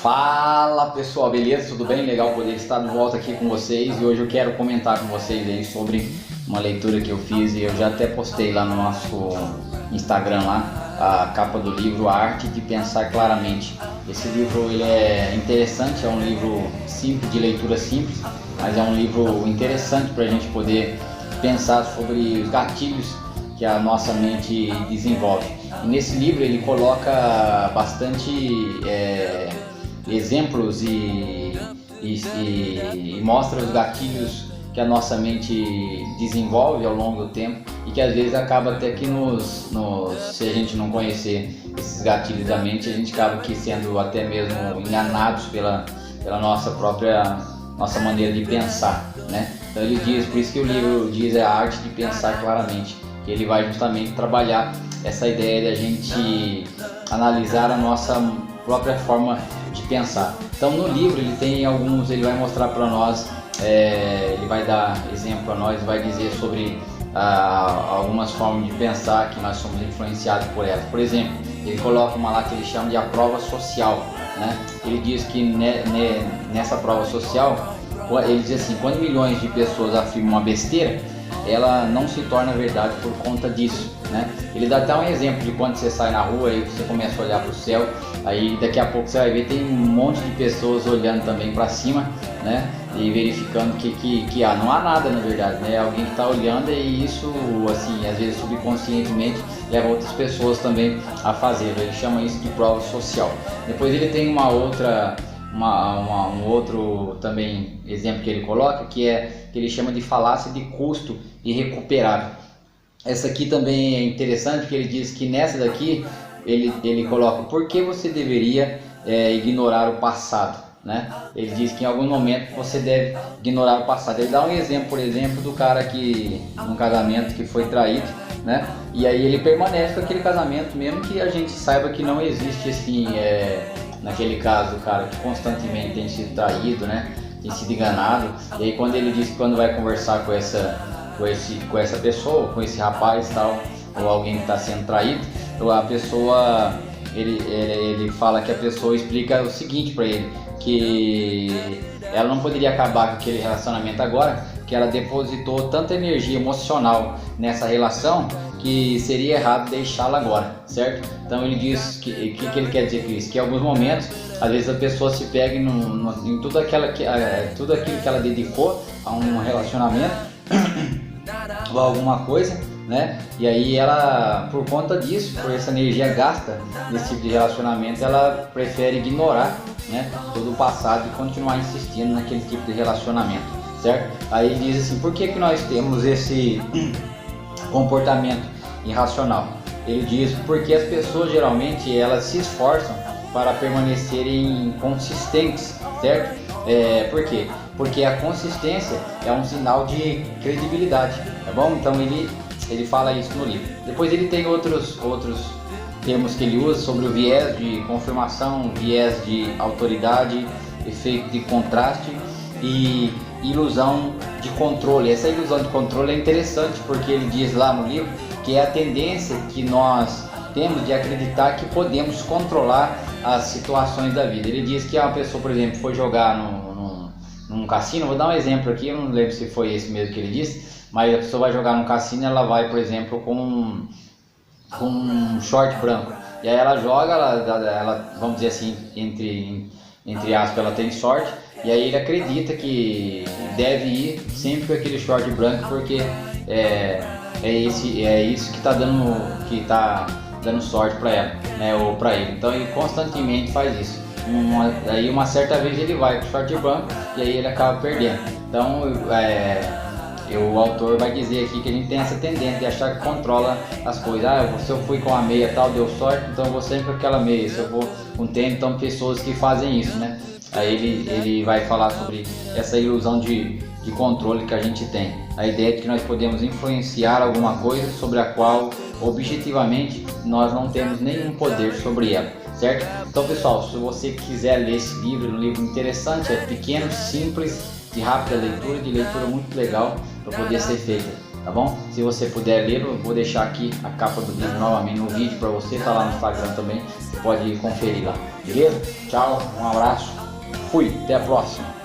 Fala pessoal, beleza? Tudo bem? Legal poder estar de volta aqui com vocês e hoje eu quero comentar com vocês aí sobre uma leitura que eu fiz e eu já até postei lá no nosso Instagram lá, a capa do livro A Arte de Pensar Claramente. Esse livro ele é interessante, é um livro simples, de leitura simples, mas é um livro interessante para a gente poder pensar sobre os gatilhos que a nossa mente desenvolve. E nesse livro ele coloca bastante exemplos e mostra os gatilhos que a nossa mente desenvolve ao longo do tempo e que às vezes acaba até que se a gente não conhecer esses gatilhos da mente, a gente acaba que sendo até mesmo enganados pela nossa maneira de pensar, né? Então ele diz, por isso que o livro diz a arte de pensar claramente, que ele vai justamente trabalhar essa ideia de a gente analisar a nossa própria forma de pensar. Então no livro ele vai mostrar para nós, ele vai dar exemplo para nós, vai dizer sobre algumas formas de pensar que nós somos influenciados por elas. Por exemplo, ele coloca uma lá que ele chama de a prova social, né? Ele diz que nessa prova social, ele diz assim, quando milhões de pessoas afirmam uma besteira, ela não se torna verdade por conta disso, né? Ele dá até um exemplo de quando você sai na rua e você começa a olhar para o céu, aí daqui a pouco você vai ver tem um monte de pessoas olhando também para cima, né? E verificando que não há nada na verdade, né? Alguém que está olhando e isso, assim, às vezes subconscientemente leva outras pessoas também a fazer. Ele chama isso de prova social. Depois ele tem um outro também exemplo que ele coloca, que ele chama de falácia de custo irrecuperável. Essa aqui também é interessante porque ele diz que nessa daqui ele coloca por que você deveria ignorar o passado, né? Ele diz que em algum momento você deve ignorar o passado. Ele dá um exemplo, por exemplo, do cara que num casamento que foi traído, né? E aí ele permanece com aquele casamento mesmo que a gente saiba que não existe assim, naquele caso o cara que constantemente tem sido traído, né? Tem sido enganado. E aí quando ele diz que quando vai conversar com essa pessoa, com esse rapaz tal, ou alguém que está sendo traído, a pessoa, ele fala que a pessoa explica o seguinte para ele, que ela não poderia acabar com aquele relacionamento agora, que ela depositou tanta energia emocional nessa relação que seria errado deixá-la agora, certo? Então ele diz que ele quer dizer com isso, que em alguns momentos, às vezes a pessoa se pega em tudo aquilo que ela dedicou a um relacionamento ou alguma coisa, né? E aí ela, por conta disso, por essa energia gasta nesse tipo de relacionamento, ela prefere ignorar, né, todo o passado e continuar insistindo naquele tipo de relacionamento, certo? Aí ele diz assim, por que nós temos esse comportamento irracional? Ele diz porque as pessoas geralmente elas se esforçam para permanecerem consistentes, certo? Por quê? Porque a consistência é um sinal de credibilidade, tá bom? Então ele fala isso no livro. Depois ele tem outros termos que ele usa sobre o viés de confirmação, viés de autoridade, efeito de contraste e ilusão de controle. Essa ilusão de controle é interessante porque ele diz lá no livro que é a tendência que nós temos de acreditar que podemos controlar as situações da vida. Ele diz que uma pessoa, por exemplo, foi jogar num cassino, vou dar um exemplo aqui, eu não lembro se foi esse mesmo que ele disse, mas a pessoa vai jogar num cassino, ela vai, por exemplo, com um short branco, e aí ela joga, ela vamos dizer assim, entre aspas, ela tem sorte, e aí ele acredita que deve ir sempre com aquele short branco, porque é isso que está dando sorte para ela, né, ou para ele. Então ele constantemente faz isso. Aí uma certa vez ele vai com o short branco e aí ele acaba perdendo. Então o autor vai dizer aqui que a gente tem essa tendência de achar que controla as coisas. Se eu fui com a meia tal, deu sorte, então eu vou sempre com aquela meia. Se eu vou com tênis, então pessoas que fazem isso, né? Aí ele vai falar sobre essa ilusão de controle que a gente tem. A ideia de que nós podemos influenciar alguma coisa sobre a qual objetivamente nós não temos nenhum poder sobre ela, certo? Então pessoal, se você quiser ler esse livro, é um livro interessante, é pequeno, simples, de rápida leitura, de leitura muito legal para poder ser feita. tá bom? Se você puder ler, eu vou deixar aqui a capa do livro novamente no vídeo para você, tá lá no Instagram também, você pode conferir lá, beleza? Tchau, um abraço, fui, até a próxima.